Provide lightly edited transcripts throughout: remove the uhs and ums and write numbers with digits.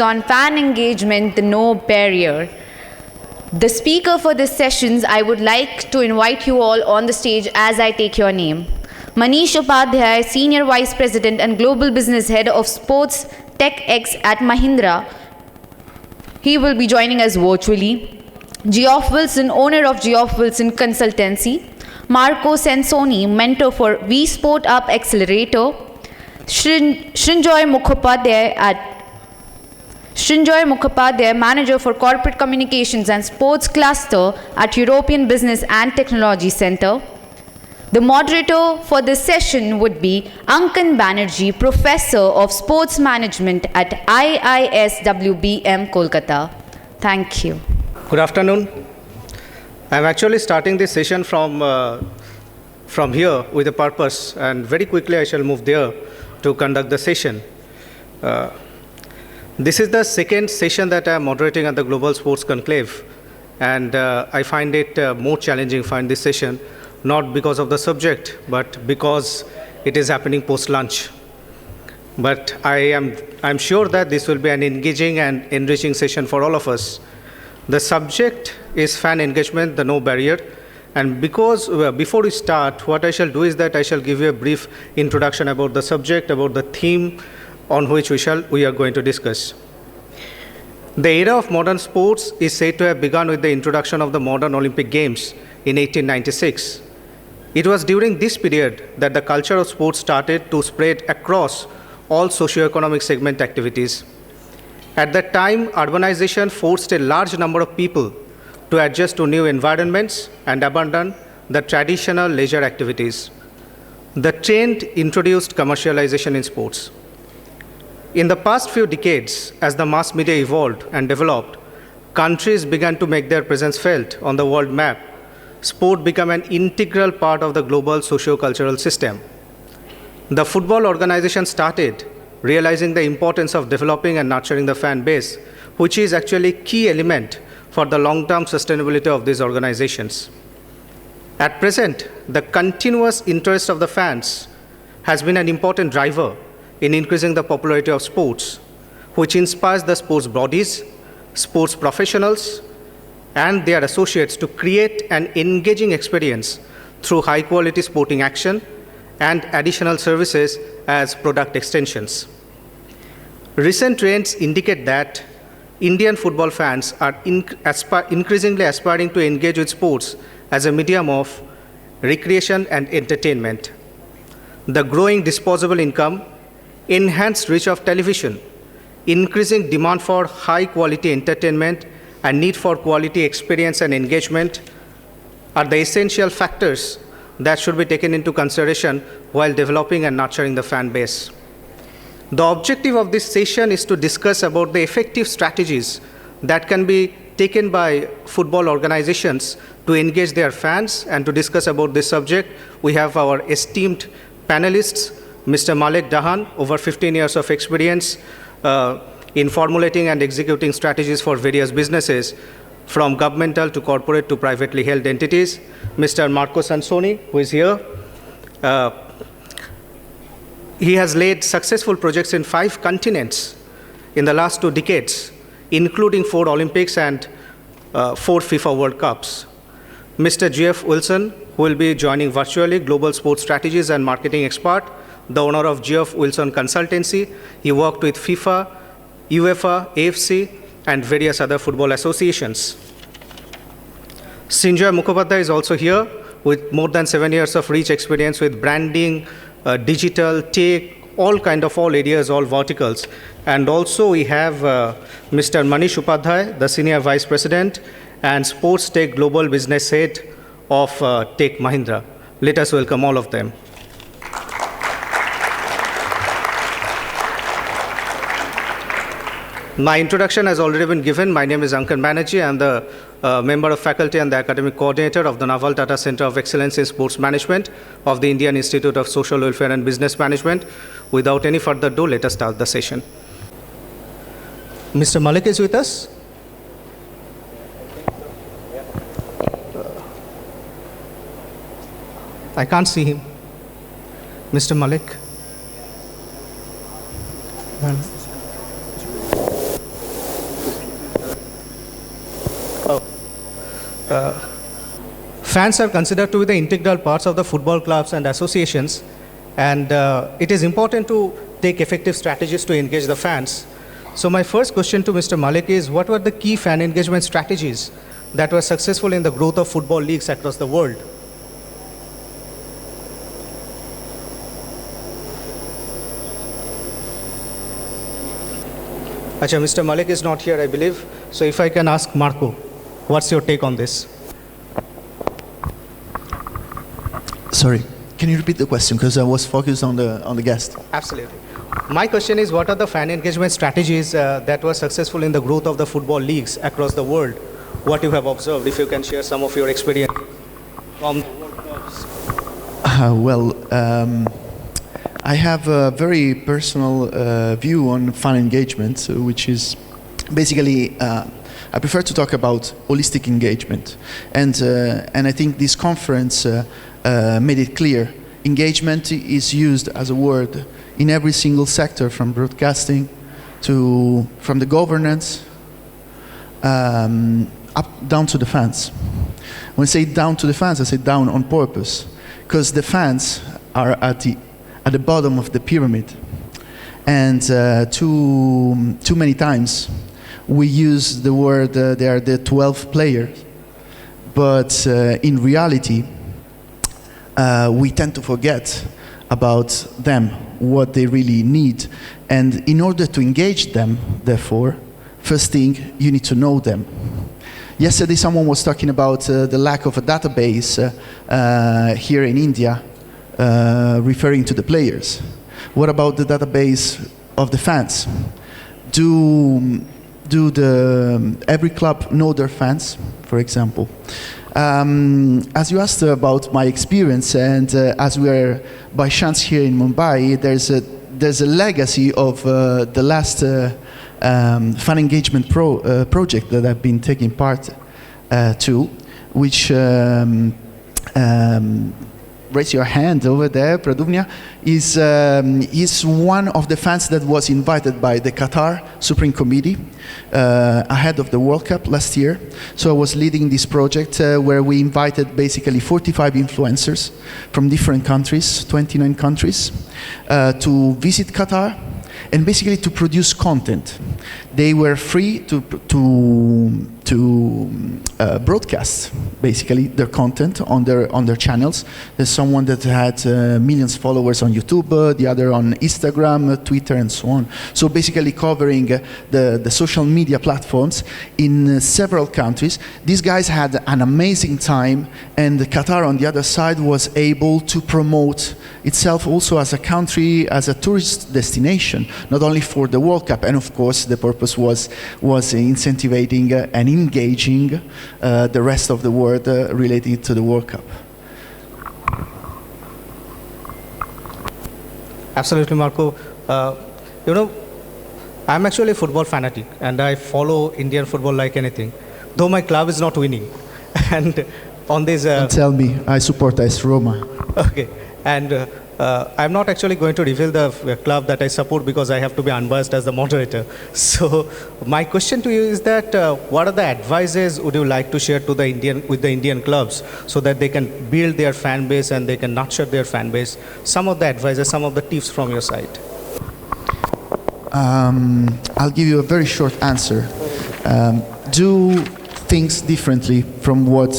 On fan engagement, the no barrier. The speaker for this sessions, I would like to invite you all on the stage as I take your name. Manish Upadhyay, Senior Vice President and Global Business Head of Sports Tech X at Mahindra. He will be joining us virtually. Geoff Wilson, owner of Geoff Wilson Consultancy. Marco Sensoni, mentor for V Sport Up Accelerator. Srinjoy Mukhopadhyay, Manager for Corporate Communications and Sports Cluster at European Business and Technology Center. The moderator for this session would be Ankan Banerjee, Professor of Sports Management at IISWBM, Kolkata. Thank you. Good afternoon. I'm actually starting this session from here with a purpose, and very quickly I shall move there to conduct the session. This is the second session that I'm moderating at the Global Sports Conclave, and I find it more challenging find this session, not because of the subject, but because it is happening post-lunch. But I'm sure that this will be an engaging and enriching session for all of us. The subject is fan engagement, the no barrier. And because before we start, what I shall do is that I shall give you a brief introduction about the subject, about the theme on which we are going to discuss. The era of modern sports is said to have begun with the introduction of the modern Olympic Games in 1896. It was during this period that the culture of sports started to spread across all socio-economic segment activities. At that time, urbanization forced a large number of people to adjust to new environments and abandon the traditional leisure activities. The trend introduced commercialization in sports. In the past few decades, as the mass media evolved and developed, countries began to make their presence felt on the world map. Sport became an integral part of the global socio-cultural system. The football organization started realizing the importance of developing and nurturing the fan base, which is actually a key element for the long-term sustainability of these organizations. At present, the continuous interest of the fans has been an important driver in increasing the popularity of sports, which inspires the sports bodies, sports professionals, and their associates to create an engaging experience through high-quality sporting action and additional services as product extensions. Recent trends indicate that Indian football fans are increasingly aspiring to engage with sports as a medium of recreation and entertainment. The growing disposable income, enhanced reach of television, increasing demand for high-quality entertainment, and need for quality experience and engagement are the essential factors that should be taken into consideration while developing and nurturing the fan base. The objective of this session is to discuss about the effective strategies that can be taken by football organizations to engage their fans, and to discuss about this subject, we have our esteemed panelists, Mr. Malik Dahan, over 15 years of experience in formulating and executing strategies for various businesses, from governmental to corporate to privately held entities. Mr. Marco Sensoni, who is here. He has led successful projects in 5 continents in the last 2 decades, including 4 Olympics and 4 FIFA World Cups. Mr. Geoff Wilson, who will be joining virtually, global sports strategies and marketing expert, the owner of Geoff Wilson Consultancy. He worked with FIFA, UEFA, AFC, and various other football associations. Srinjoy Mukhopadhyay is also here with more than 7 years of rich experience with branding, digital, tech, all areas, all verticals. And also we have Mr. Manish Upadhyay, the Senior Vice President and Sports Tech Global Business Head of Tech Mahindra. Let us welcome all of them. My introduction has already been given. My name is Ankan Banerjee. I'm the member of faculty and the academic coordinator of the Naval Tata Center of Excellence in Sports Management of the Indian Institute of Social Welfare and Business Management. Without any further ado, let us start the session. Mr. Malik is with us. I can't see him. Mr. Malik. Fans are considered to be the integral parts of the football clubs and associations, and it is important to take effective strategies to engage the fans. So my first question to Mr. Malik is, what were the key fan engagement strategies that were successful in the growth of football leagues across the world? Acha, Mr. Malik is not here, I believe. So if I can ask Marco, what's your take on this? Sorry, can you repeat the question? Because I was focused on the guest. Absolutely. My question is, what are the fan engagement strategies that were successful in the growth of the football leagues across the world? What you have observed, if you can share some of your experience from the World Cups. I have a very personal view on fan engagement, which is basically, I prefer to talk about holistic engagement. And I think this conference made it clear. Engagement is used as a word in every single sector, from broadcasting to from the governance up down to the fans. When I say down to the fans, I say down on purpose, because the fans are at the bottom of the pyramid, and too many times we use the word they are the 12 players, but in reality we tend to forget about them, what they really need. And in order to engage them, therefore, first thing, you need to know them. Yesterday someone was talking about the lack of a database here in India, referring to the players. What about the database of the fans? Do every club know their fans, for example? As you asked about my experience, and as we are by chance here in Mumbai, there's a legacy of the last fan engagement project that I've been taking part to, which raise your hand over there, Pradumnia, is one of the fans that was invited by the Qatar Supreme Committee ahead of the World Cup last year. So I was leading this project where we invited basically 45 influencers from different countries, 29 countries, to visit Qatar and basically to produce content. They were free to broadcast basically their content on their channels. There's someone that had millions of followers on YouTube, the other on Instagram, Twitter, and so on. So basically covering the social media platforms in several countries. These guys had an amazing time, and Qatar on the other side was able to promote itself also as a country, as a tourist destination, not only for the World Cup. And of course the purpose was incentivizing and engaging the rest of the world related to the World Cup. Absolutely, Marco. I'm actually a football fanatic, and I follow Indian football like anything, though my club is not winning. And on this... Don't tell me, I support AS Roma. Okay, and I'm not actually going to reveal the club that I support because I have to be unbiased as the moderator. So my question to you is that what are the advices would you like to share to the Indian clubs so that they can build their fan base and they can nurture their fan base? Some of the advices, some of the tips from your side. I'll give you a very short answer. Do things differently from what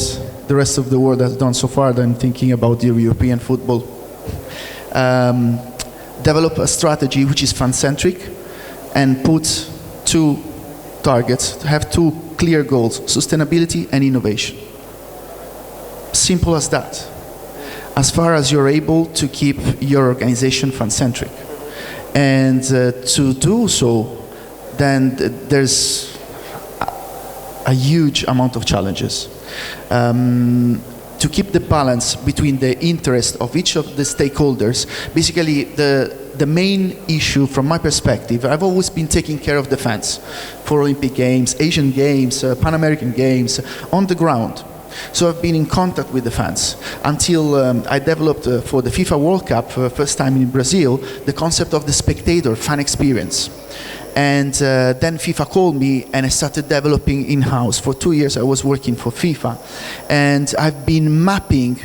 the rest of the world has done so far. I'm thinking about the European football. Develop a strategy which is fan-centric and put two targets, have two clear goals: sustainability and innovation. Simple as that. As far as you're able to keep your organization fan-centric. And to do so, then there's a huge amount of challenges. To keep the balance between the interest of each of the stakeholders, basically the main issue from my perspective, I've always been taking care of the fans for Olympic Games, Asian Games, Pan American Games, on the ground. So I've been in contact with the fans until I developed for the FIFA World Cup, first time in Brazil, the concept of the spectator fan experience. And then FIFA called me and I started developing in-house. For 2 years I was working for FIFA. And I've been mapping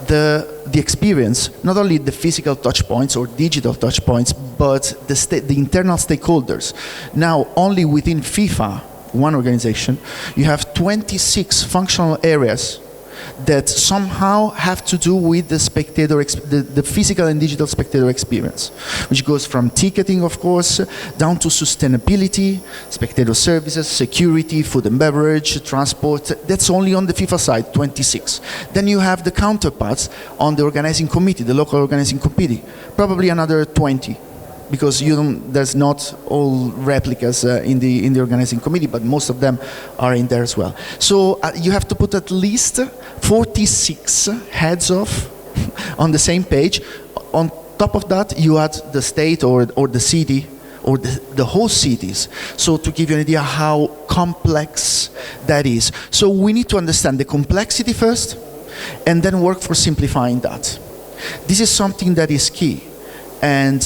the experience, not only the physical touch points or digital touch points, but the internal stakeholders. Now, only within FIFA, one organization, you have 26 functional areas that somehow have to do with the spectator, the physical and digital spectator experience, which goes from ticketing, of course, down to sustainability, spectator services, security, food and beverage, transport. That's only on the FIFA side, 26. Then you have the counterparts on the organizing committee, the local organizing committee, probably another 20. Because there's not all replicas in the organizing committee, but most of them are in there as well. So you have to put at least 46 heads off on the same page. On top of that, you add the state or the city or the whole cities. So to give you an idea how complex that is. So we need to understand the complexity first and then work for simplifying that. This is something that is key. And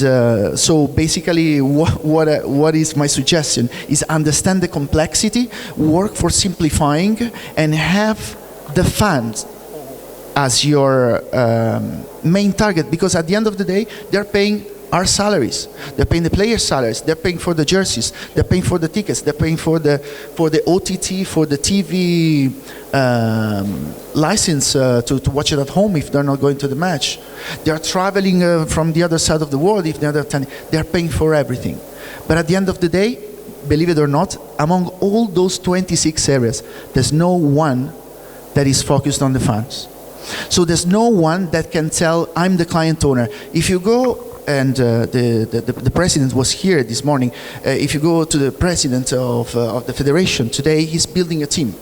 so basically what is my suggestion is understand the complexity, work for simplifying, and have the fans as your main target, because at the end of the day they're paying our salaries, they're paying the players' salaries, they're paying for the jerseys, they're paying for the tickets, they're paying for the OTT, for the TV license to watch it at home if they're not going to the match. They're traveling from the other side of the world if they're paying for everything. But at the end of the day, believe it or not, among all those 26 areas, there's no one that is focused on the fans. So there's no one that can tell, I'm the client owner. If you go, and the president was here this morning, if you go to the president of the federation today, he's building a team.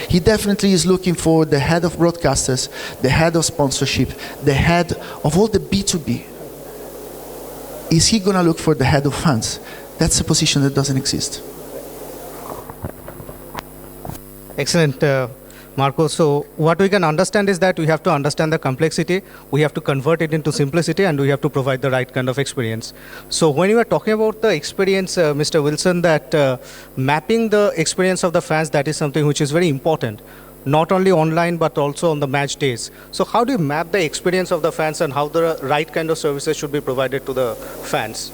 He definitely is looking for the head of broadcasters, the head of sponsorship, the head of all the B2B. Is he going to look for the head of fans? That's a position that doesn't exist. Excellent, Marco. So what we can understand is that we have to understand the complexity, we have to convert it into simplicity, and we have to provide the right kind of experience. So when you are talking about the experience, Mr. Wilson, that mapping the experience of the fans, that is something which is very important, not only online but also on the match days. So how do you map the experience of the fans and how the right kind of services should be provided to the fans?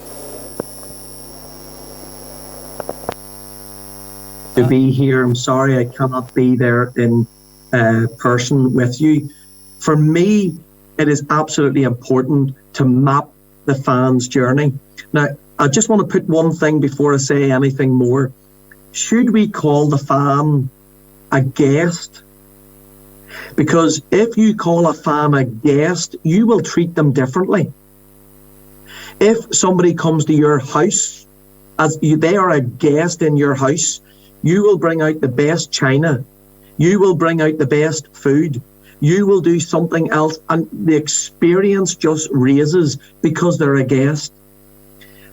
To be here. I'm sorry I cannot be there in person with you. For me, it is absolutely important to map the fan's journey. Now, I just want to put one thing before I say anything more. Should we call the fan a guest? Because if you call a fan a guest, you will treat them differently. If somebody comes to your house, they are a guest in your house, you will bring out the best china. You will bring out the best food. You will do something else, and the experience just raises because they're a guest.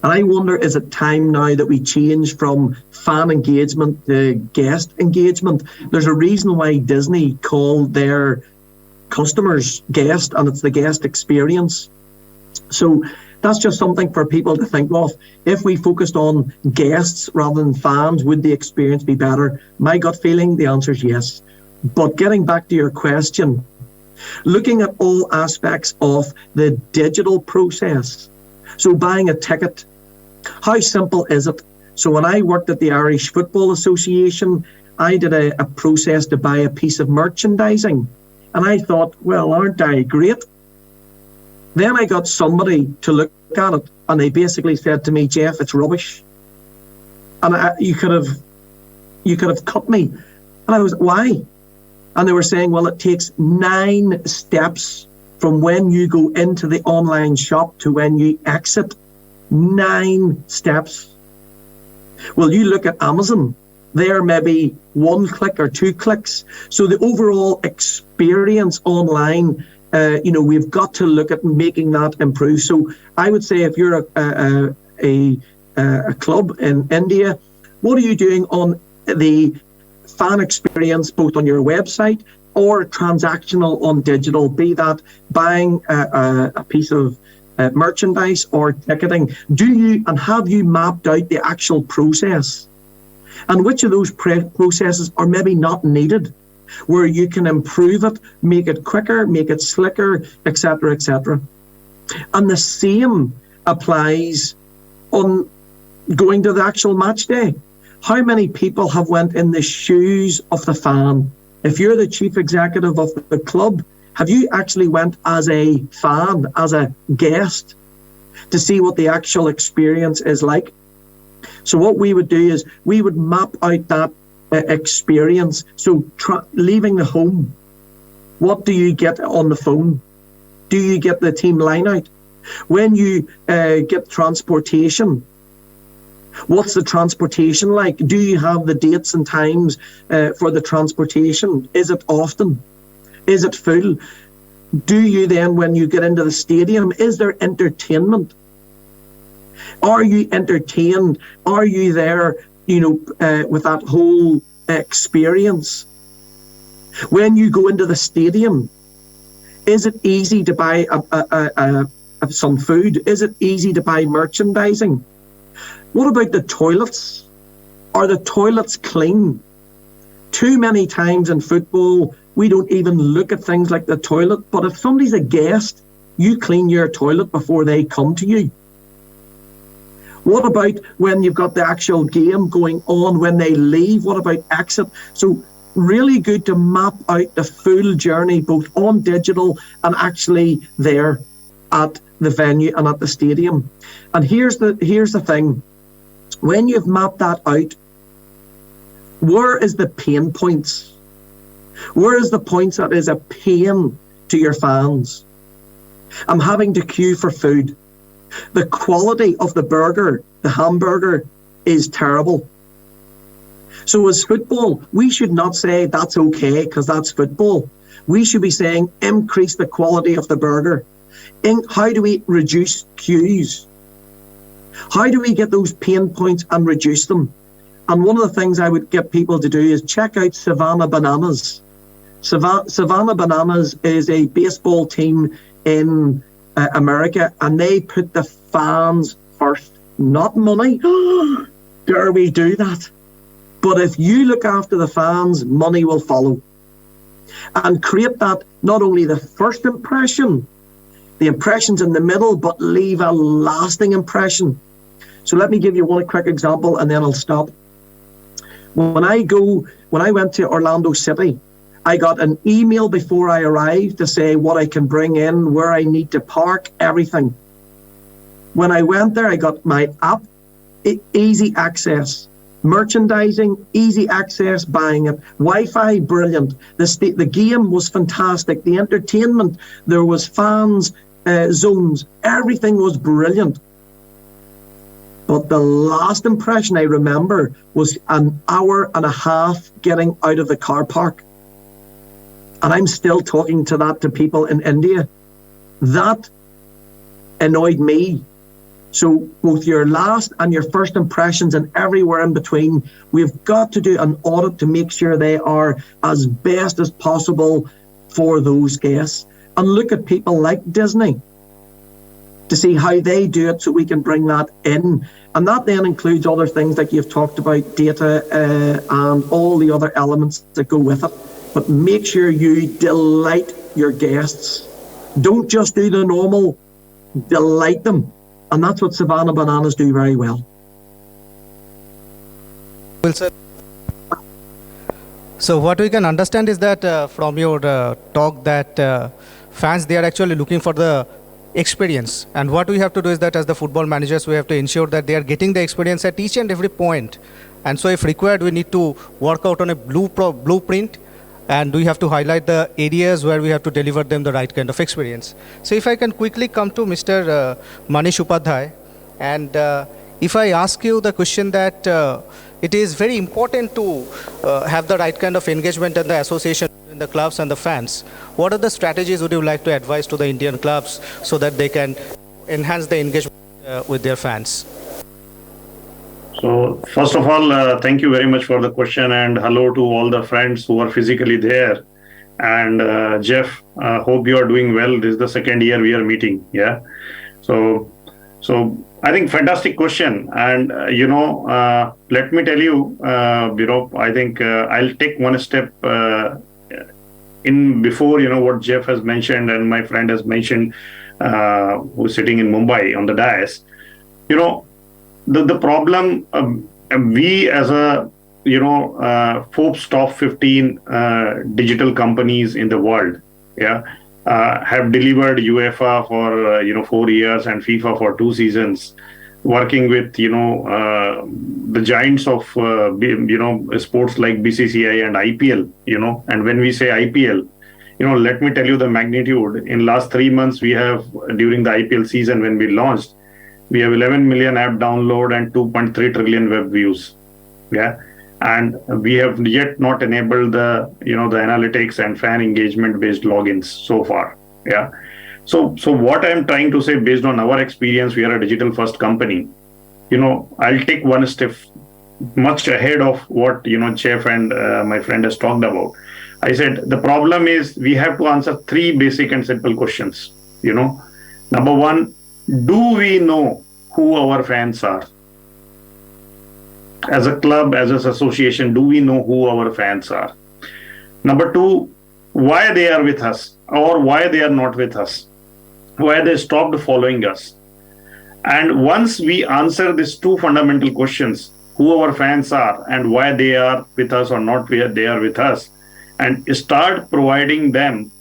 And I wonder, is it time now that we change from fan engagement to guest engagement? There's a reason why Disney called their customers guest, and it's the guest experience. So that's just something for people to think of. If we focused on guests rather than fans, would the experience be better? My gut feeling, the answer is yes. But getting back to your question, looking at all aspects of the digital process. So buying a ticket, how simple is it? So when I worked at the Irish Football Association, I did a process to buy a piece of merchandising. And I thought, well, aren't I great? Then I got somebody to look at it, and they basically said to me, Jeff, it's rubbish. And you could have cut me. And I was, why? And they were saying, well, it takes 9 steps from when you go into the online shop to when you exit. 9 steps. Well, you look at Amazon, they're maybe 1 click or 2 clicks. So the overall experience online, we've got to look at making that improve. So I would say if you're a club in India, what are you doing on the fan experience, both on your website or transactional on digital, be that buying a piece of merchandise or ticketing? Do you and have you mapped out the actual process? And which of those processes are maybe not needed, where you can improve it, make it quicker, make it slicker, etc., etc. And the same applies on going to the actual match day. How many people have went in the shoes of the fan? If you're the chief executive of the club, have you actually went as a fan, as a guest, to see what the actual experience is like? So what we would do is we would map out that experience. So leaving the home, what do you get on the phone? Do you get the team line out? When you get transportation, what's the transportation like? Do you have the dates and times for the transportation? Is it often? Is it full? Do you then, when you get into the stadium, is there entertainment? Are you entertained? Are you there, with that whole experience? When you go into the stadium, is it easy to buy some food? Is it easy to buy merchandising? What about the toilets? Are the toilets clean? Too many times in football, we don't even look at things like the toilet. But if somebody's a guest, you clean your toilet before they come to you. What about when you've got the actual game going on, when they leave? What about exit? So really good to map out the full journey, both on digital and actually there at the venue and at the stadium. And here's the thing. When you've mapped that out, where is the pain points? Where is the points that is a pain to your fans? I'm having to queue for food. The quality of the burger, the hamburger, is terrible. So as football, we should not say that's okay because that's football. We should be saying increase the quality of the burger. How do we reduce queues? How do we get those pain points and reduce them? And one of the things I would get people to do is check out Savannah Bananas. Savannah Bananas is a baseball team in America, and they put the fans first, not money. Dare we do that? But if you look after the fans, money will follow. And create that, not only the first impression, the impressions in the middle, but leave a lasting impression. So let me give you one quick example and then I'll stop. When I went to Orlando City, I got an email before I arrived to say what I can bring in, where I need to park, everything. When I went there, I got my app, easy access. Merchandising, easy access, buying it. Wi-Fi, brilliant. The game was fantastic. The entertainment, there was fans, zones, everything was brilliant. But the last impression I remember was an hour and a half getting out of the car park. And I'm still talking to people in India. That annoyed me. So both your last and your first impressions and everywhere in between, we've got to do an audit to make sure they are as best as possible for those guests. And look at people like Disney to see how they do it so we can bring that in. And that then includes other things like you've talked about, data and all the other elements that go with it. But make sure you delight your guests. Don't just do the normal, delight them. And that's what Savannah Bananas do very well. Well said. So what we can understand is that from your talk that fans, they are actually looking for the experience. And what we have to do is that as the football managers, we have to ensure that they are getting the experience at each and every point. And so if required, we need to work out on a blueprint. And we have to highlight the areas where we have to deliver them the right kind of experience. So if I can quickly come to Mr. Manish Upadhyay, and if I ask you the question that it is very important to have the right kind of engagement and the association in the clubs and the fans, what are the strategies would you like to advise to the Indian clubs so that they can enhance the engagement with their fans? So first of all, thank you very much for the question, and hello to all the friends who are physically there. And Jeff, hope you are doing well. This is the second year we are meeting. Yeah. So, so I think fantastic question, and let me tell you, I think I'll take one step in before what Jeff has mentioned and my friend has mentioned, who's sitting in Mumbai on the dais. The problem, we as a Forbes top 15 digital companies in the world, have delivered UEFA for 4 years and FIFA for 2 seasons, working with the giants of sports like BCCI and IPL. And when we say IPL, let me tell you the magnitude. In last 3 months, we have, during the IPL season when we launched, we have 11 million app download and 2.3 trillion web views. And we have yet not enabled the the analytics and fan engagement based logins so far. So what I'm trying to say, based on our experience, we are a digital first company. I'll take one step much ahead of what Jeff and my friend has talked about. I said the problem is we have to answer 3 basic and simple questions. Number 1, do we know who our fans are? As a club, as an association, do we know who our fans are? Number 2, why they are with us or why they are not with us? Why they stopped following us? And once we answer these 2 fundamental questions, who our fans are and why they are with us or not where they are with us, and start providing them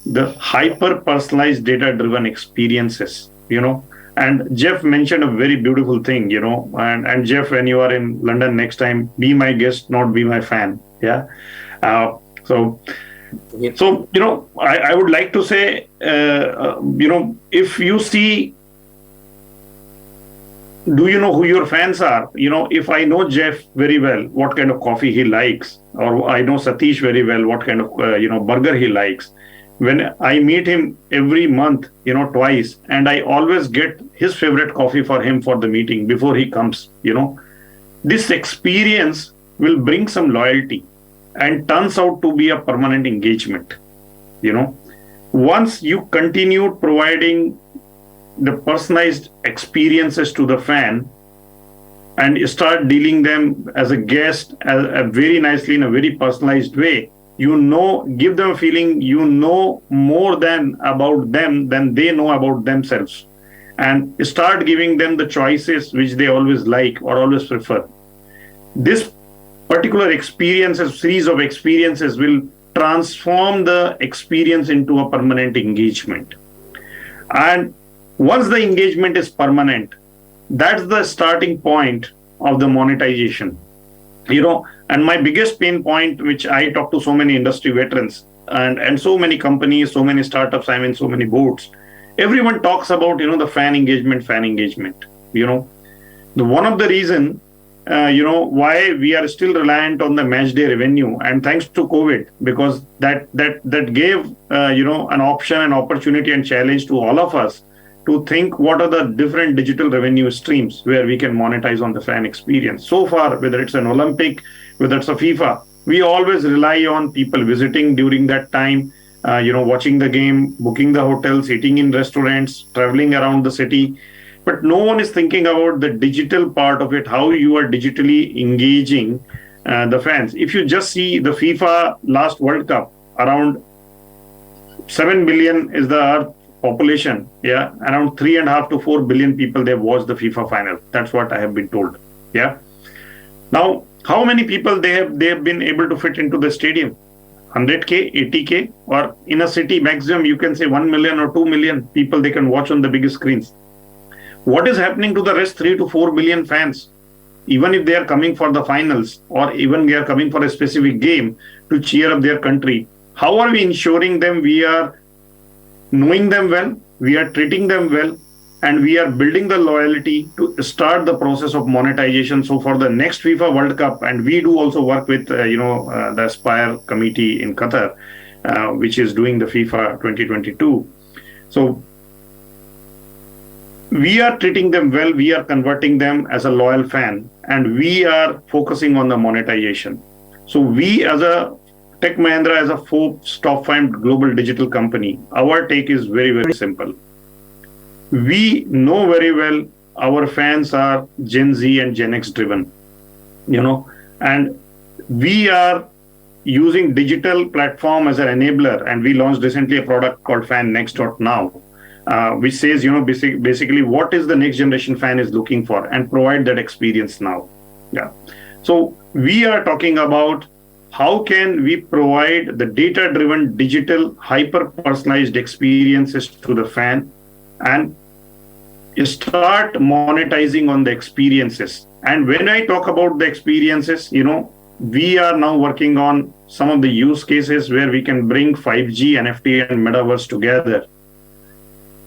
the hyper-personalized data-driven experiences, And Jeff mentioned a very beautiful thing, and Jeff, when you are in London next time, be my guest, not be my fan. So I would like to say, if you see, do you know who your fans are? If I know Jeff very well, what kind of coffee he likes, or I know Satish very well, what kind of burger he likes. When I meet him every month, twice, and I always get his favorite coffee for him for the meeting before he comes, this experience will bring some loyalty and turns out to be a permanent engagement. Once you continue providing the personalized experiences to the fan and start dealing them as a guest very nicely in a very personalized way, give them a feeling more than about them than they know about themselves, and start giving them the choices which they always like or always prefer. This particular series of experiences will transform the experience into a permanent engagement. And once the engagement is permanent, that's the starting point of the monetization. And my biggest pain point, which I talk to so many industry veterans and so many companies, so many startups, I'm in so many boards, everyone talks about, the fan engagement. One of the reason, why we are still reliant on the match day revenue, and thanks to COVID, because that gave, an option, an opportunity and challenge to all of us to think what are the different digital revenue streams where we can monetize on the fan experience. So far, whether it's an Olympic, whether it's a FIFA, we always rely on people visiting during that time, watching the game, booking the hotels, eating in restaurants, traveling around the city. But no one is thinking about the digital part of it, how you are digitally engaging the fans. If you just see the FIFA last World Cup, around 7 billion is the Earth population, around 3.5 to 4 billion people, they watched the FIFA final. That's what I have been told. Now, how many people they have been able to fit into the stadium? 100K, 80K, or in a city maximum you can say 1 million or 2 million people they can watch on the biggest screens. What is happening to the rest 3 to 4 billion fans? Even if they are coming for the finals or even they are coming for a specific game to cheer up their country, how are we ensuring them we are knowing them well, we are treating them well, and we are building the loyalty to start the process of monetization? So for the next FIFA World Cup, and we do also work with the Aspire committee in Qatar, which is doing the FIFA 2022. So we are treating them well, we are converting them as a loyal fan, and we are focusing on the monetization. So we as a Tech Mahindra, as a Forbes top 5 global digital company, our take is very, very simple. we know very well our fans are Gen Z and Gen X driven, and we are using digital platform as an enabler, and we launched recently a product called FanNext.now, which says, basically what is the next generation fan is looking for and provide that experience now. Yeah. So we are talking about how can we provide the data-driven digital hyper-personalized experiences to the fan and start monetizing on the experiences. And when I talk about the experiences, we are now working on some of the use cases where we can bring 5G, NFT, and metaverse together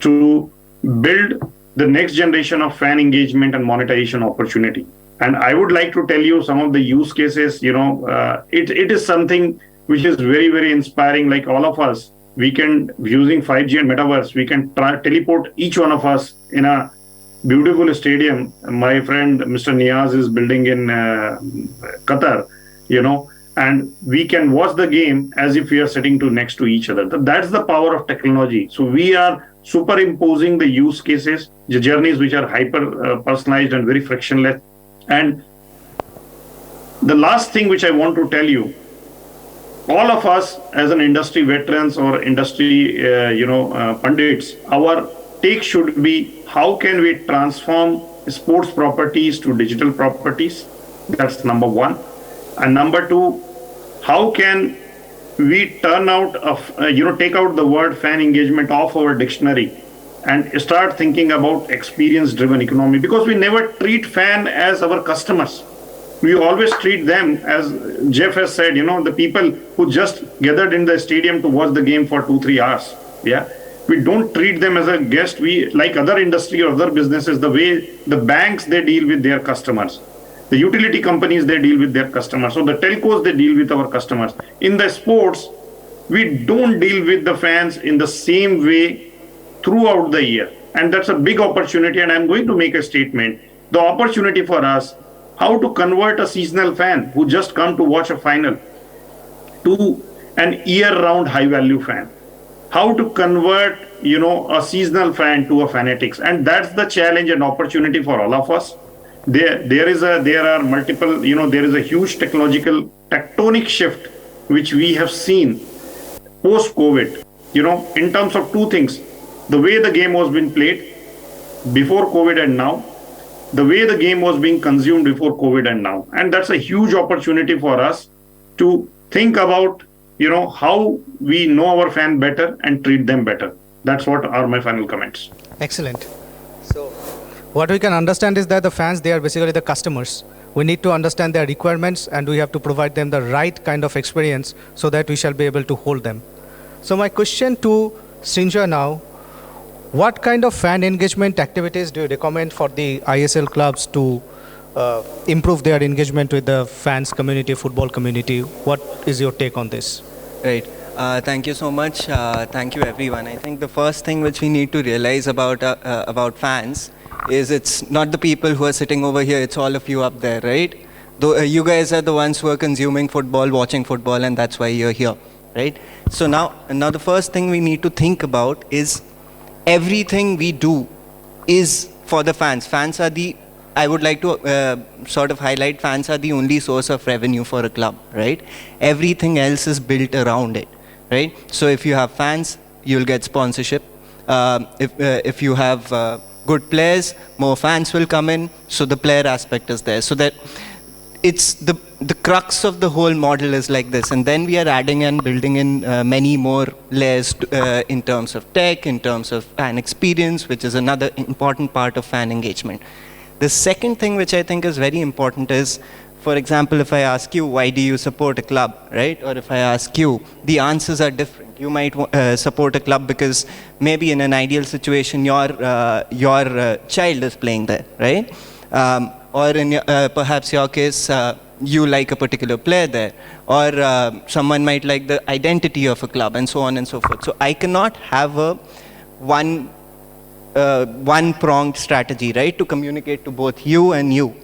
to build the next generation of fan engagement and monetization opportunity. And I would like to tell you some of the use cases. It is something which is very, very inspiring. Like all of us, we can, using 5G and metaverse, we can teleport each one of us in a beautiful stadium. My friend Mr. Niaz is building in Qatar, and we can watch the game as if we are sitting next to each other. That's the power of technology. So we are superimposing the use cases, the journeys which are hyper personalized and very frictionless. And the last thing which I want to tell you, all of us as an industry veterans or industry pundits, our take should be how can we transform sports properties to digital properties. That's number one. And number two, how can we turn out take out the word fan engagement off our dictionary and start thinking about experience driven economy, because we never treat fan as our customers. We always treat them as Jeff has said, the people who just gathered in the stadium to watch the game for 2-3 hours. Yeah. We don't treat them as a guest. We, like other industry or other businesses, the way the banks, they deal with their customers. The utility companies, they deal with their customers. So the telcos, they deal with our customers. In the sports, we don't deal with the fans in the same way throughout the year. And that's a big opportunity. And I'm going to make a statement. The opportunity for us, how to convert a seasonal fan who just come to watch a final to an year-round high-value fan. How to convert, a seasonal fan to a fanatics. And that's the challenge and opportunity for all of us. There are multiple, there is a huge technological tectonic shift which we have seen post-COVID, in terms of two things. The way the game was being played before COVID and now, the way the game was being consumed before COVID and now. And that's a huge opportunity for us to think about, how we know our fan better and treat them better. That's what are my final comments. Excellent. So what we can understand is that the fans, they are basically the customers. We need to understand their requirements and we have to provide them the right kind of experience so that we shall be able to hold them. So my question to Srinjoy now, what kind of fan engagement activities do you recommend for the ISL clubs to improve their engagement with the fans community, football community? What is your take on this? Right. Thank you so much. Thank you, everyone. I think the first thing which we need to realize about fans is it's not the people who are sitting over here, it's all of you up there, right? Though, you guys are the ones who are consuming football, watching football, and that's why you're here, right? So now the first thing we need to think about is everything we do is for the fans. Fans are I would like to sort of highlight, fans are the only source of revenue for a club, right? Everything else is built around it, right? So if you have fans, you'll get sponsorship. If you have good players, more fans will come in, so the player aspect is there. So that it's the crux of the whole model is like this, and then we are adding and building in many more layers in terms of tech, in terms of fan experience, which is another important part of fan engagement. The second thing which I think is very important is, for example, if I ask you, why do you support a club, right? Or if I ask you, the answers are different. You might support a club because maybe in an ideal situation, your child is playing there, right? Or in perhaps your case, you like a particular player there, or someone might like the identity of a club, and so on and so forth. So I cannot have a one-pronged strategy, right, to communicate to both you and you.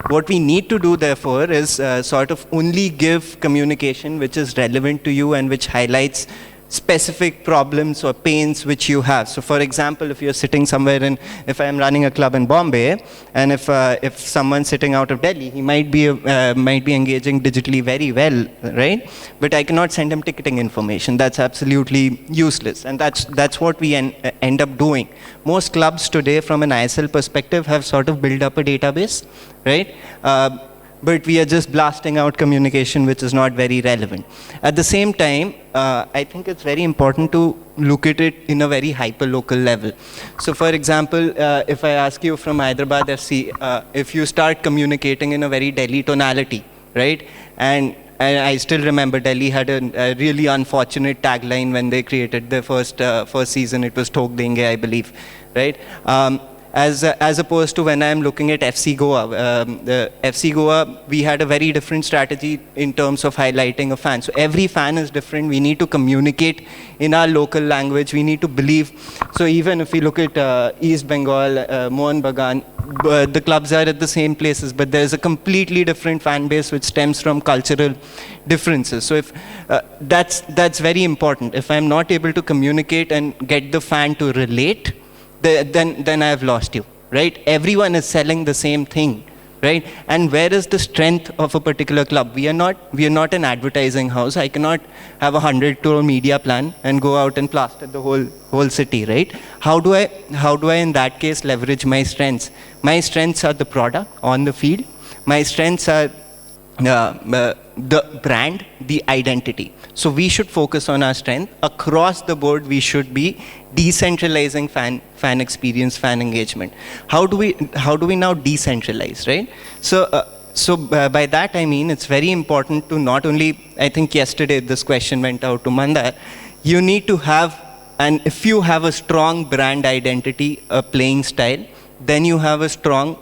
What we need to do, therefore, is sort of only give communication which is relevant to you and which highlights specific problems or pains which you have. So for example, if you're sitting somewhere if I'm running a club in Bombay, and if someone's sitting out of Delhi, he might be engaging digitally very well, right? But I cannot send him ticketing information. That's absolutely useless, and that's what we end up doing. Most clubs today, from an ISL perspective, have sort of built up a database, right? But we are just blasting out communication which is not very relevant. At the same time, I think it's very important to look at it in a very hyper-local level. So for example, if I ask you from Hyderabad FC, if you start communicating in a very Delhi tonality, right? And I still remember Delhi had a really unfortunate tagline when they created their first season. It was Thok Denge, I believe, right? As opposed to when I'm looking at FC Goa. The FC Goa, we had a very different strategy in terms of highlighting a fan. So every fan is different. We need to communicate in our local language. We need to believe. So even if we look at East Bengal, Mohun Bagan, the clubs are at the same places, but there's a completely different fan base which stems from cultural differences. So if that's very important. If I'm not able to communicate and get the fan to relate, then I've lost you, right? Everyone is selling the same thing, right? And where is the strength of a particular club? We are not an advertising house. I cannot have 100 crore media plan and go out and plaster the whole city, right? How do I in that case leverage my strengths? My strengths are the product on the field. My strengths are the brand, the identity. So we should focus on our strength. Across the board, we should be decentralizing fan experience, fan engagement. How do we now decentralize, right? So by that I mean it's very important to not only, I think yesterday this question went out to Mandar, you need to have, and if you have a strong brand identity, a playing style, then you have a strong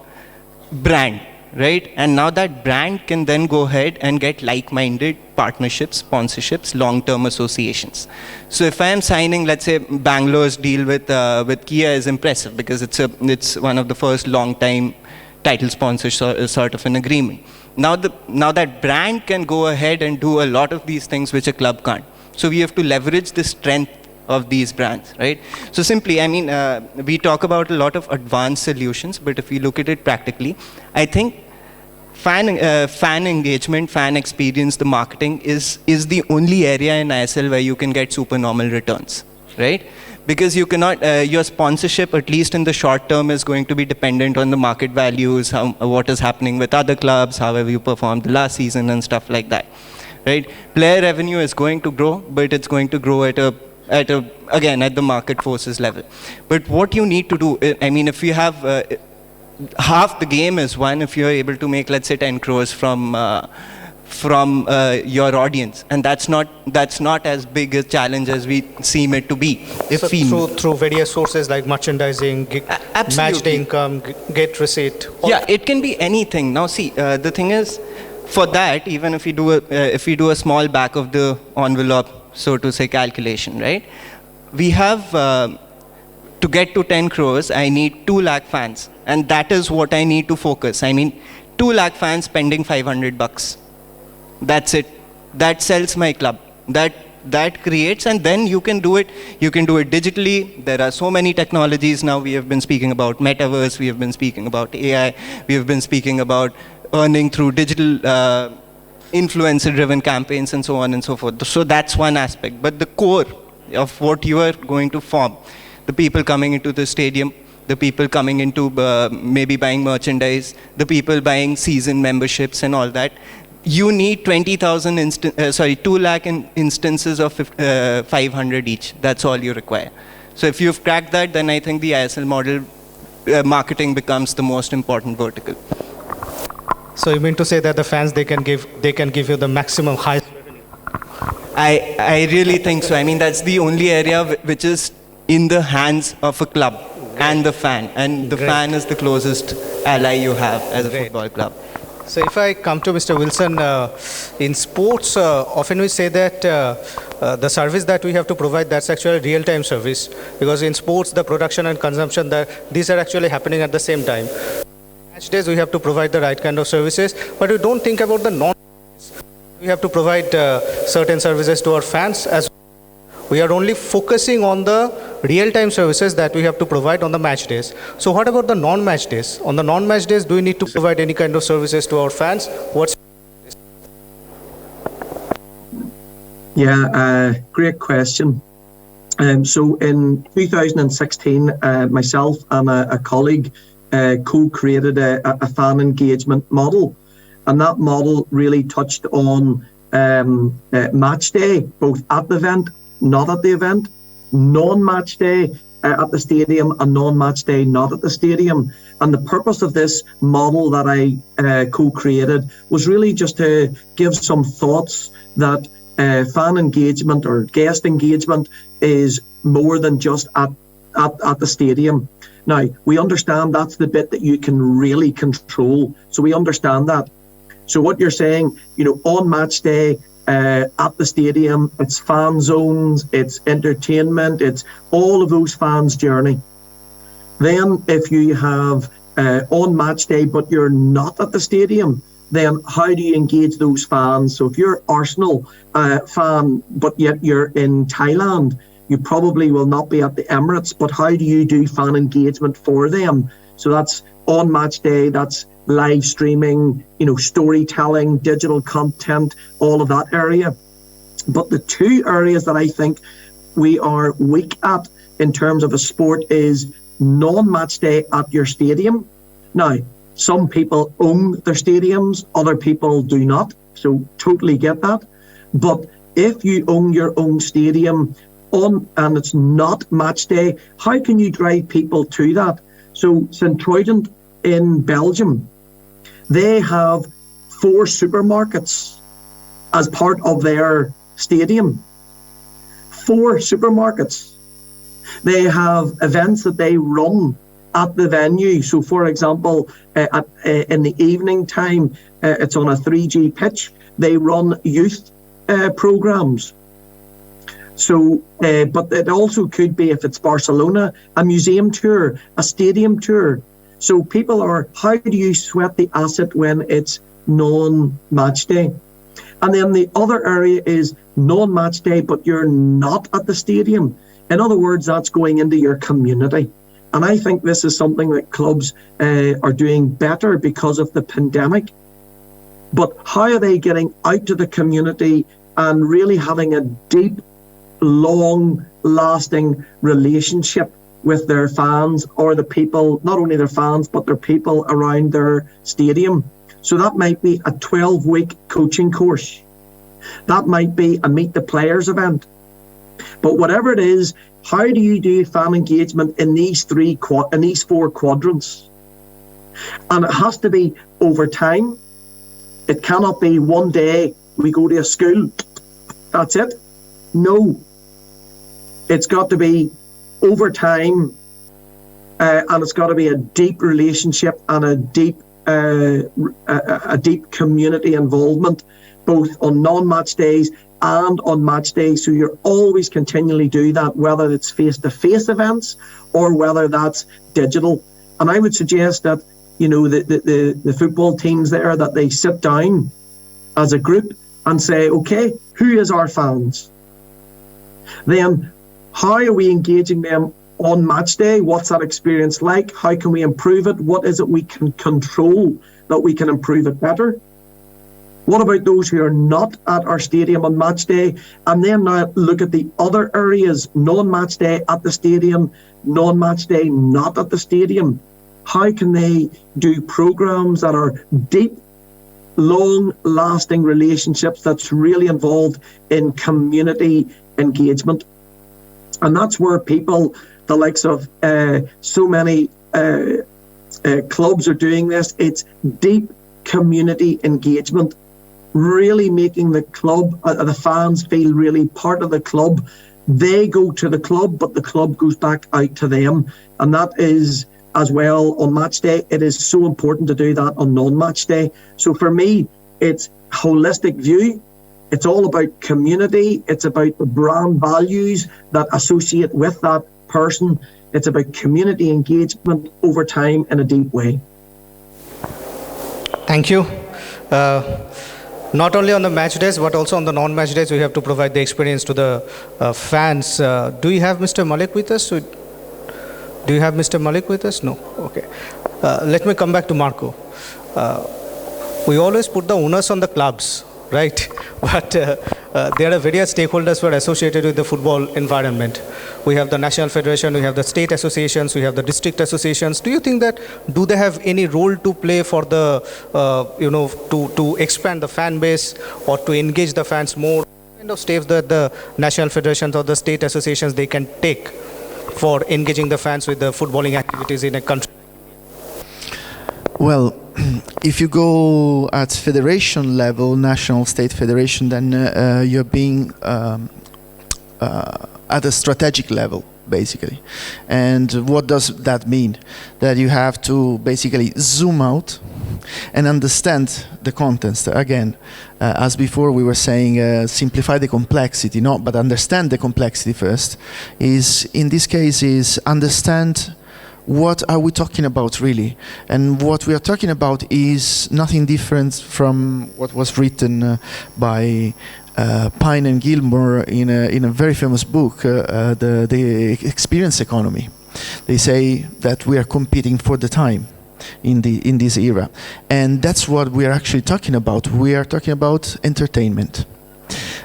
brand, right? And now that brand can then go ahead and get like-minded partnerships, sponsorships, long-term associations. So if I am signing, let's say, Bangalore's deal with Kia is impressive because it's one of the first long-time title sponsors sort of an agreement. Now that brand can go ahead and do a lot of these things which a club can't. So we have to leverage the strength of these brands, right? So simply, I mean, we talk about a lot of advanced solutions, but if we look at it practically, I think fan engagement, fan experience, the marketing is the only area in ISL where you can get supernormal returns, right? Because you cannot, your sponsorship, at least in the short term, is going to be dependent on the market values, what is happening with other clubs, how have you performed the last season and stuff like that, right? Player revenue is going to grow, but it's going to grow again, at the market forces level. But what you need to do, I mean, if you have, half the game is won if you're able to make, let's say, 10 crores from your audience, and that's not as big a challenge as we seem it to be. Through various sources like merchandising, match day income, get receipt. Yeah, it can be anything. Now see, the thing is, for that, even if we do a small back of the envelope, so to say, calculation, right? We have, to get to 10 crores, I need 2 lakh fans. And that is what I need to focus. I mean, 2 lakh fans spending $500. That's it. That sells my club. That creates, and then you can do it. You can do it digitally. There are so many technologies now. We have been speaking about metaverse. We have been speaking about AI. We have been speaking about earning through digital influencer-driven campaigns and so on and so forth. So that's one aspect. But the core of what you are going to form, the people coming into the stadium, the people coming into maybe buying merchandise, the people buying season memberships and all that, you need 2 lakh instances of 500 each. That's all you require. So if you've cracked that, then I think the ISL model marketing becomes the most important vertical. So you mean to say that the fans, they can give you the maximum highest revenue? I really think so. I mean, that's the only area which is in the hands of a club and the fan. And the fan is the closest ally you have as a football club. So if I come to Mr. Wilson, in sports, often we say that the service that we have to provide, that's actually real-time service. Because in sports, the production and consumption, these are actually happening at the same time. Match days, we have to provide the right kind of services, but we don't think about the non. We have to provide certain services to our fans as well. We are only focusing on the real-time services that we have to provide on the match days. So what about the non-match days? On the non-match days, do we need to provide any kind of services to our fans? Yeah, great question. So in 2016, myself and a colleague co-created a fan engagement model. And that model really touched on match day, both at the event, not at the event, non-match day at the stadium, and non-match day not at the stadium. And the purpose of this model that I co-created was really just to give some thoughts that fan engagement or guest engagement is more than just at the stadium. Now, we understand that's the bit that you can really control. So we understand that. So what you're saying, on match day at the stadium, it's fan zones, it's entertainment, it's all of those fans' journey. Then if you have on match day, but you're not at the stadium, then how do you engage those fans? So if you're Arsenal fan, but yet you're in Thailand, you probably will not be at the Emirates, but how do you do fan engagement for them? So that's on match day, that's live streaming, storytelling, digital content, all of that area. But the two areas that I think we are weak at in terms of a sport is non-match day at your stadium. Now, some people own their stadiums, other people do not. So totally get that. But if you own your own stadium and it's not match day, how can you drive people to that? So Sint-Truiden in Belgium, they have 4 supermarkets as part of their stadium. 4 supermarkets. They have events that they run at the venue. So, for example, in the evening time, it's on a 3G pitch. They run youth programs. So, but it also could be, if it's Barcelona, a museum tour, a stadium tour. So people are, how do you sweat the asset when it's non-match day? And then the other area is non-match day, but you're not at the stadium. In other words, that's going into your community. And I think this is something that clubs are doing better because of the pandemic. But how are they getting out to the community and really having a deep, long-lasting relationship with their fans, or the people, not only their fans, but their people around their stadium? So that might be a 12-week coaching course. That might be a Meet the Players event. But whatever it is, how do you do fan engagement in these 4 quadrants? And it has to be over time. It cannot be one day we go to a school, that's it. No. It's got to be over time, and it's got to be a deep relationship and a deep community involvement, both on non-match days and on match days. So you're always continually do that, whether it's face-to-face events or whether that's digital. And I would suggest that the football teams there, that they sit down as a group and say, okay, who is our fans? Then how are we engaging them on match day? What's that experience like? How can we improve it? What is it we can control that we can improve it better? What about those who are not at our stadium on match day? And then now look at the other areas, non-match day at the stadium, non-match day not at the stadium. How can they do programs that are deep, long-lasting relationships that's really involved in community engagement? And that's where people, the likes of so many clubs are doing this. It's deep community engagement, really making the club, the fans feel really part of the club. They go to the club, but the club goes back out to them. And that is as well on match day. It is so important to do that on non-match day. So for me, it's holistic view. It's all about community. It's about the brand values that associate with that person. It's about community engagement over time in a deep way. Thank you. not only on the match days, but also on the non-match days, we have to provide the experience to the fans. Do you have Mr. Malik with us? Do you have Mr. Malik with us? No. Okay. Let me come back to Marco. We always put the onus on the clubs, right? But there are various stakeholders who are associated with the football environment. We have the National Federation, we have the state associations, we have the district associations. Do you think that, do they have any role to play for the, to expand the fan base or to engage the fans more? What kind of steps that the National Federations or the state associations they can take for engaging the fans with the footballing activities in a country? Well, if you go at federation level, national state federation, then you're being at a strategic level, basically. And what does that mean? That you have to basically zoom out and understand the contents. Again, as before we were saying, simplify the complexity, no, but understand the complexity first. Is in this case is understand what are we talking about really, and what we are talking about is nothing different from what was written by Pine and Gilmore in a very famous book, the Experience Economy. They say that we are competing for the time in this era, and that's what we are actually talking about. We are talking about entertainment.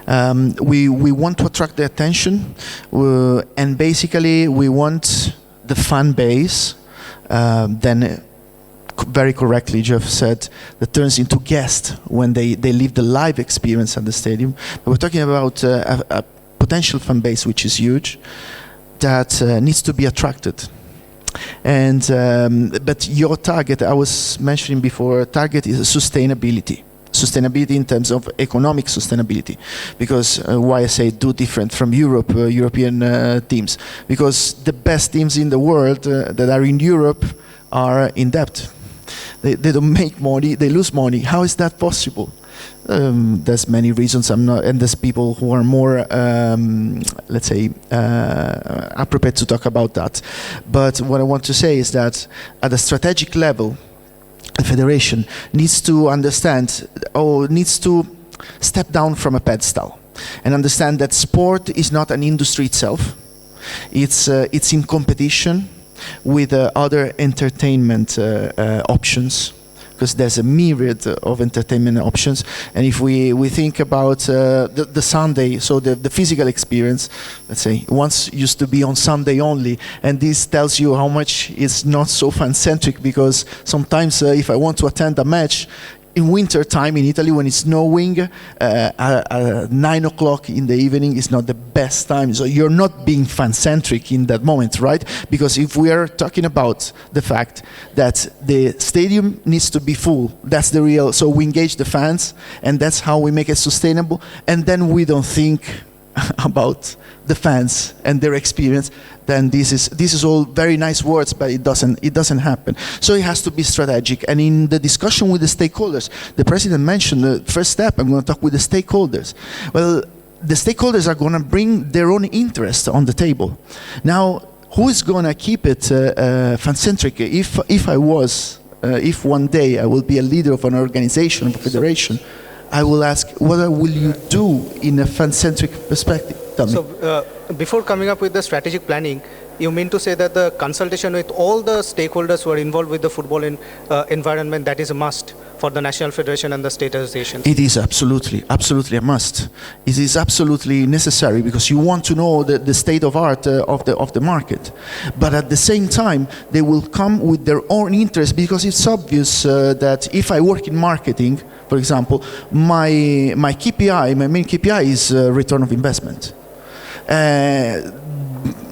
We want to attract the attention, and basically we want the fan base, then very correctly Jeff said, that turns into guests when they live the live experience at the stadium. But we're talking about a potential fan base which is huge, that needs to be attracted. And but your target, I was mentioning before, target is sustainability. Sustainability in terms of economic sustainability, because why I say do different from Europe, European teams, because the best teams in the world that are in Europe are in debt. They don't make money, they lose money. How is that possible? There's many reasons. I'm not, and there's people who are more, let's say, appropriate to talk about that. But what I want to say is that at a strategic level, the federation needs to understand, or needs to step down from a pedestal and understand that sport is not an industry itself. It's in competition with other entertainment options, because there's a myriad of entertainment options. And if we think about the Sunday, so the physical experience, let's say, once used to be on Sunday only, and this tells you how much it's not so fan-centric, because sometimes if I want to attend a match, in winter time in Italy when it's snowing, 9 o'clock in the evening is not the best time. So you're not being fan-centric in that moment, right? Because if we are talking about the fact that the stadium needs to be full, that's the real, so we engage the fans, and that's how we make it sustainable, and then we don't think about the fans and their experience, then this is all very nice words, but it doesn't happen. So it has to be strategic. And in the discussion with the stakeholders, the president mentioned the first step, I'm going to talk with the stakeholders. Well, the stakeholders are going to bring their own interest on the table. Now, who is going to keep it fan-centric? If one day I will be a leader of an organization, of a federation, I will ask, what will you do in a fan-centric perspective? So, before coming up with the strategic planning, you mean to say that the consultation with all the stakeholders who are involved with the football environment, that is a must for the National Federation and the state associations? It is absolutely a must. It is absolutely necessary, because you want to know the state of art of the market. But at the same time, they will come with their own interest, because it's obvious that if I work in marketing, for example, my main KPI is return of investment.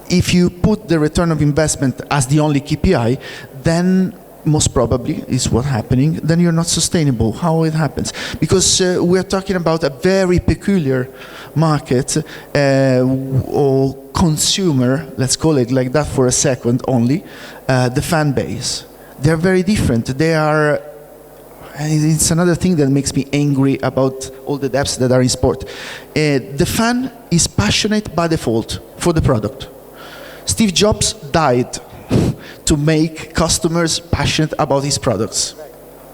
If you put the return of investment as the only KPI, then most probably is what's happening, then you're not sustainable. How it happens? Because we're talking about a very peculiar market or consumer, let's call it like that for a second only, the fan base. They're very different. They are, it's another thing that makes me angry about all the depths that are in sport. The fan is passionate by default for the product. Steve Jobs died to make customers passionate about his products.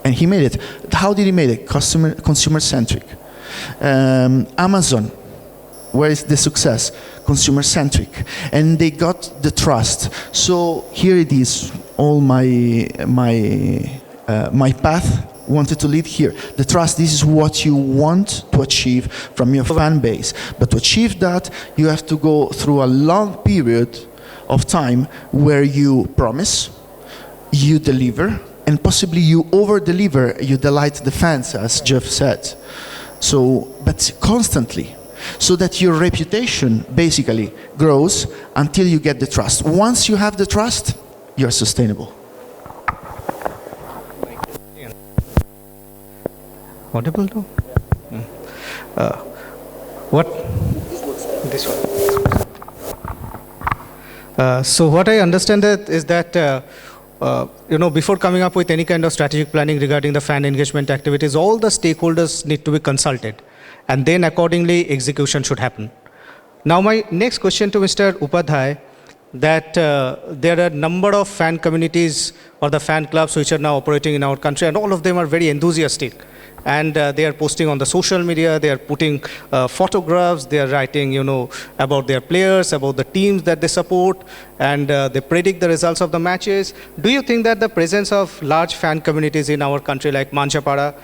And he made it. How did he make it? Consumer centric. Amazon, where is the success? Consumer centric. And they got the trust. So here it is, all my path wanted to lead here. The trust, this is what you want to achieve from your fan base. But to achieve that, you have to go through a long period of time where you promise, you deliver, and possibly you over-deliver, you delight the fans, as Jeff said. So, but constantly, so that your reputation basically grows until you get the trust. Once you have the trust, you're sustainable. Audible though? What? This one. So what I understand is that before coming up with any kind of strategic planning regarding the fan engagement activities, all the stakeholders need to be consulted, and then accordingly execution should happen. Now my next question to Mr. Upadhyay, that there are a number of fan communities or the fan clubs which are now operating in our country, and all of them are very enthusiastic. And they are posting on the social media, they are putting photographs, they are writing, about their players, about the teams that they support, and they predict the results of the matches. Do you think that the presence of large fan communities in our country like Manchapada,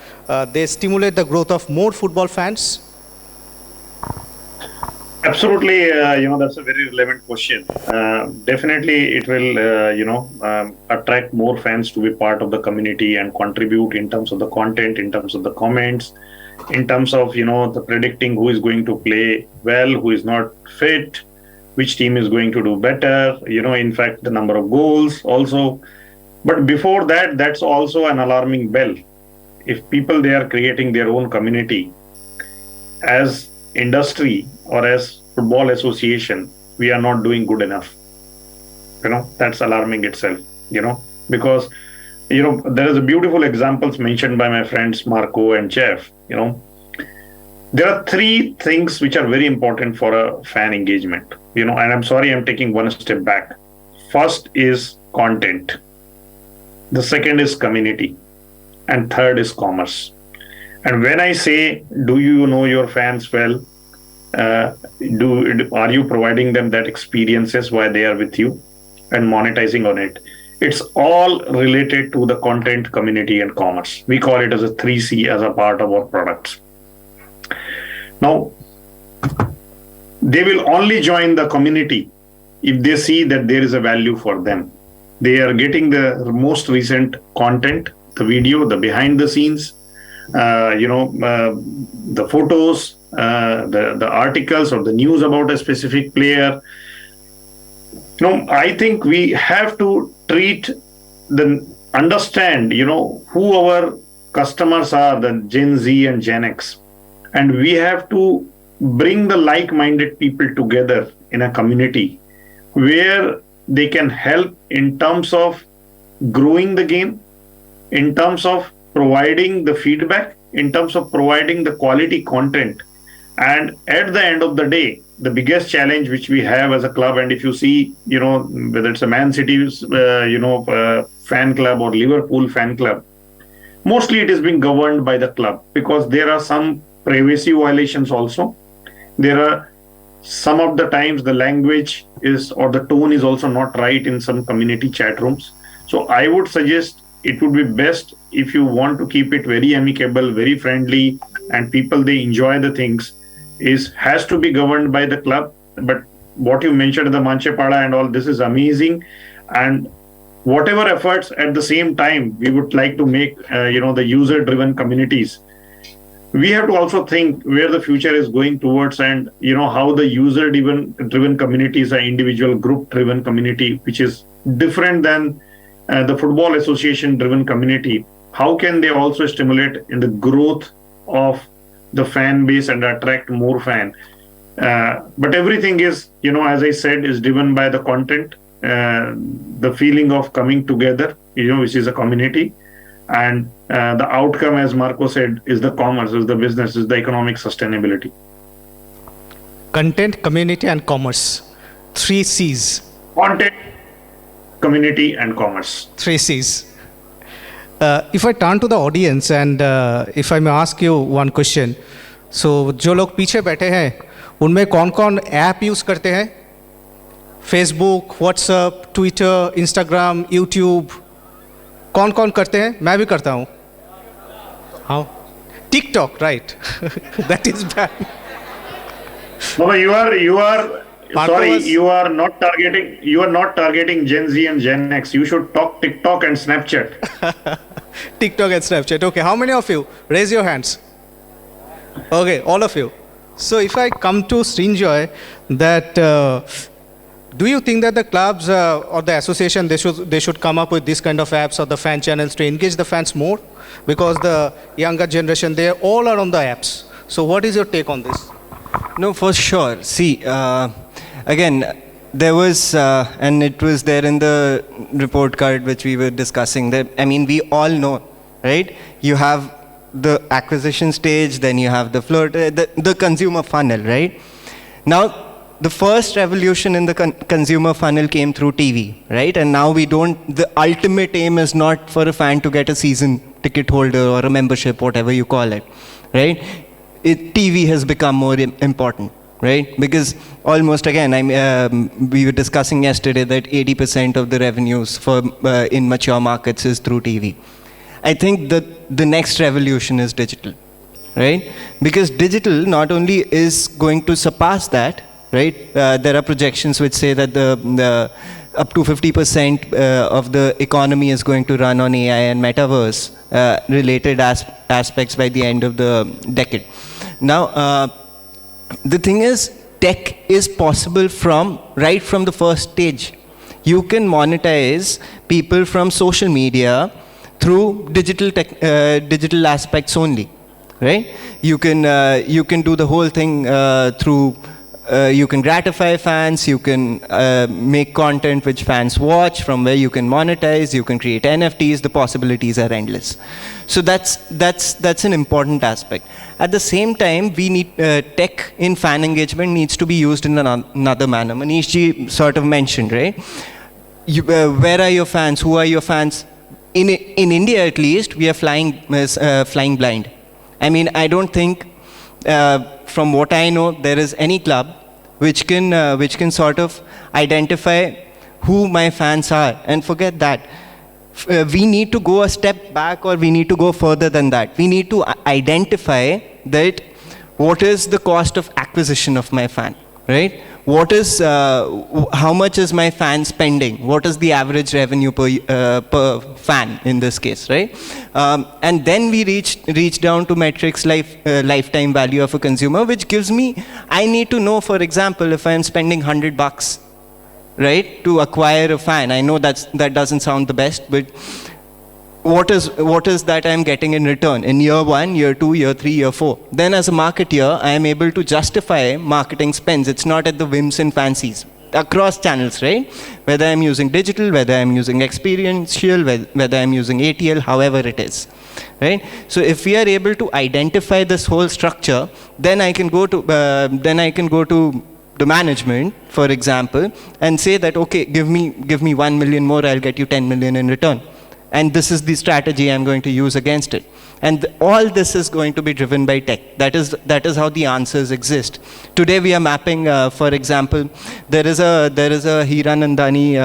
they stimulate the growth of more football fans? Absolutely, that's a very relevant question. Definitely, it will, attract more fans to be part of the community and contribute in terms of the content, in terms of the comments, in terms of, the predicting who is going to play well, who is not fit, which team is going to do better, in fact, the number of goals also. But before that, that's also an alarming bell. If people, they are creating their own community, as industry or as football association, we are not doing good enough. That's alarming itself, because, there is a beautiful examples mentioned by my friends Marco and Jeff. There are three things which are very important for a fan engagement, and I'm sorry, I'm taking one step back. First is content. The second is community. And third is commerce. And when I say, do you know your fans well? Are you providing them that experiences while they are with you and monetizing on it? It's all related to the content, community, and commerce. We call it as a 3C as a part of our products. Now, they will only join the community if they see that there is a value for them. They are getting the most recent content, the video, the behind the scenes, the photos, the articles or the news about a specific player. I think we have to understand, who our customers are, the Gen Z and Gen X. And we have to bring the like-minded people together in a community where they can help in terms of growing the game, in terms of providing the feedback, in terms of providing the quality content. And at the end of the day, the biggest challenge which we have as a club, and if you see, whether it's a Man City's, fan club or Liverpool fan club, mostly it is being governed by the club because there are some privacy violations also. There are some of the times the language is or the tone is also not right in some community chat rooms. So I would suggest it would be best if you want to keep it very amicable, very friendly, and people, they enjoy the things, has to be governed by the club. But what you mentioned, the Manchapada and all, this is amazing. And whatever efforts at the same time, we would like to make, the user-driven communities. We have to also think where the future is going towards and, how the user-driven communities are individual group-driven community, which is different than the football association-driven community. How can they also stimulate in the growth of the fan base and attract more fan? But everything is, as I said, is driven by the content, the feeling of coming together, which is a community. And the outcome, as Marco said, is the commerce, is the business, is the economic sustainability. Content, community, and commerce. 3 C's. Content, community, and commerce. 3 C's. If I turn to the audience and if I may ask you one question, so जो लोग पीछे बैठे हैं उनमें कौन-कौन app use करते हैं? Facebook, WhatsApp, Twitter, Instagram, YouTube, कौन-कौन करते हैं? मैं भी करता हूँ. हाँ, TikTok, right? That is bad. Baba, sorry, was- you are not targeting Gen Z and Gen X. You should talk TikTok and Snapchat. TikTok and Snapchat. Okay, how many of you? Raise your hands. Okay, all of you. So if I come to Srinjoy, that do you think that the clubs or the association they should come up with this kind of apps or the fan channels to engage the fans more? Because the younger generation, they all are on the apps. So what is your take on this? No, for sure. See, again, there was, and it was there in the report card which we were discussing, that, I mean, we all know, right? You have the acquisition stage, then you have the the consumer funnel, right? Now, the first revolution in the consumer funnel came through TV, right? And now the ultimate aim is not for a fan to get a season ticket holder or a membership, whatever you call it, right? TV has become more important, right? Because almost, again, we were discussing yesterday that 80% of the revenues for in mature markets is through TV. I think that the next revolution is digital, right? Because digital not only is going to surpass that, right? There are projections which say that the up to 50% of the economy is going to run on AI and metaverse related aspects by the end of the decade. Now, the thing is, tech is possible right from the first stage. You can monetize people from social media through digital aspects only, right? You can do the whole thing through. You can gratify fans, you can make content which fans watch, from where you can monetize, you can create NFTs, the possibilities are endless. So that's an important aspect. At the same time, we need tech in fan engagement needs to be used in another manner. Manish ji sort of mentioned, right? Where are your fans? Who are your fans? In India, at least, we are flying blind. I mean, I don't think, from what I know, there is any club which can sort of identify who my fans are. And forget that. We need to go a step back, or we need to go further than that. We need to identify that what is the cost of acquisition of my fan, right? What is, how much is my fan spending? What is the average revenue per fan in this case, right? And then we reach down to metrics like lifetime value of a consumer, which gives me, I need to know, for example, if I'm spending $100, right, to acquire a fan. I know that doesn't sound the best, but what is that I'm getting in return in year 1, year 2, year 3, year 4? Then as a marketeer, I am able to justify marketing spends. It's not at the whims and fancies across channels, right? Whether I'm using digital, whether I'm using experiential, whether I'm using ATL, however it is, right? So if we are able to identify this whole structure, then I can go to the management, for example, and say that, okay, give me 1 million more, I'll get you 10 million in return. And this is the strategy I'm going to use against it. And all this is going to be driven by tech. That is how the answers exist. Today we are mapping, for example, there is a Hiranandani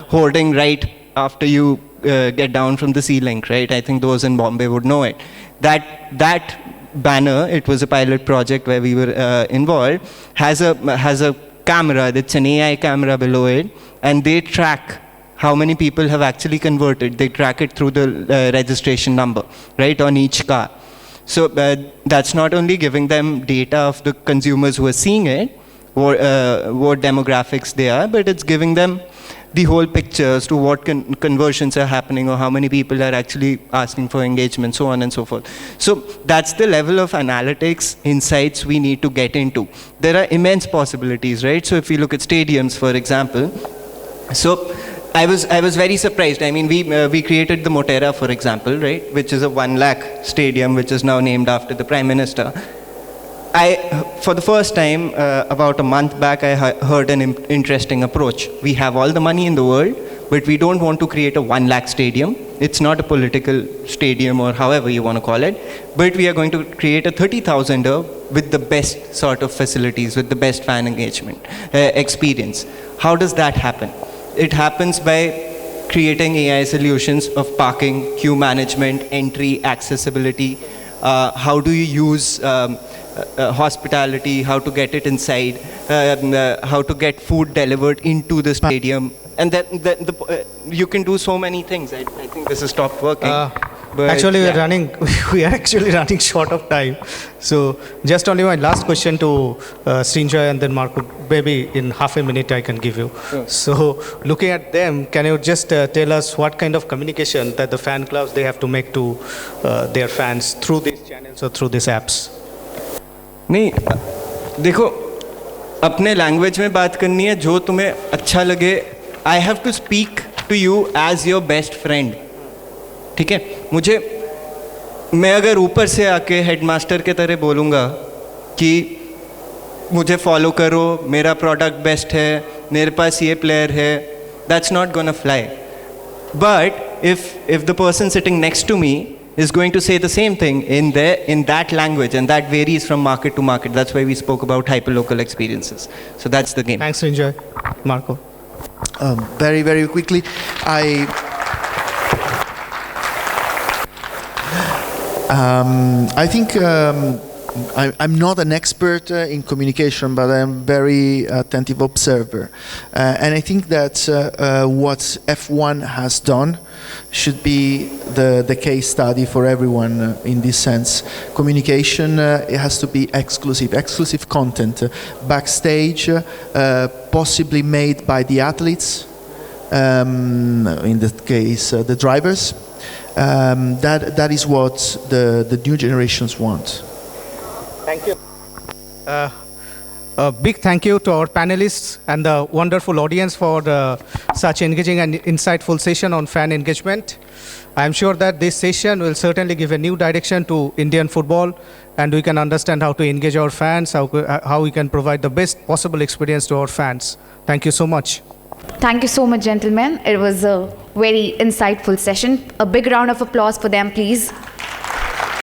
hoarding right after you get down from the C-Link, right? I think those in Bombay would know it. That banner, it was a pilot project where we were involved, has a camera, that's an AI camera below it, and they track how many people have actually converted. They track it through the registration number, right, on each car. So that's not only giving them data of the consumers who are seeing it, what demographics they are, but it's giving them the whole picture as to what conversions are happening, or how many people are actually asking for engagement, so on and so forth. So that's the level of analytics, insights we need to get into. There are immense possibilities, right? So if we look at stadiums, for example, so I was very surprised. I mean, we created the Motera, for example, right, which is a 1 lakh stadium, which is now named after the Prime Minister. For the first time, about a month back, I heard an interesting approach. We have all the money in the world, but we don't want to create a 1 lakh stadium. It's not a political stadium or however you want to call it, but we are going to create a 30,000er with the best sort of facilities, with the best fan engagement experience. How does that happen? It happens by creating AI solutions of parking, queue management, entry, accessibility. How do you use hospitality, how to get it inside, how to get food delivered into the stadium. And then you can do so many things. I think this has stopped working. But Actually, yeah. we are actually running short of time. So just only my last question to Srinjoy and then Marco. Maybe in half a minute I can give you. Sure. So looking at them, can you just tell us what kind of communication that the fan clubs they have to make to their fans through these channels or through these apps? नहीं देखो अपने language में बात करनी है जो तुम्हें अच्छा लगे. I have to speak to you as your best friend. ठीक है, मैं अगर ऊपर से आके हेडमास्टर के तरह बोलूँगा कि मुझे फॉलो करो, मेरा प्रोडक्ट बेस्ट है, मेरे पास ये प्लेयर है, that's not gonna fly. But if the person sitting next to me is going to say the same thing in that language, and that varies from market to market. That's why we spoke about hyperlocal experiences. So that's the game. Thanks, Srinjoy. Marco. Very, very quickly, I think I'm not an expert in communication, but I'm a very attentive observer. And I think that what F1 has done should be the case study for everyone in this sense. Communication, it has to be exclusive content, backstage, possibly made by the athletes, in this case the drivers. That is what the new generations want. Thank you. A big thank you to our panelists and the wonderful audience for such engaging and insightful session on fan engagement. I am sure that this session will certainly give a new direction to Indian football, and we can understand how to engage our fans, how we can provide the best possible experience to our fans. Thank you so much. Thank you so much, gentlemen. It was a very insightful session. A big round of applause for them, please.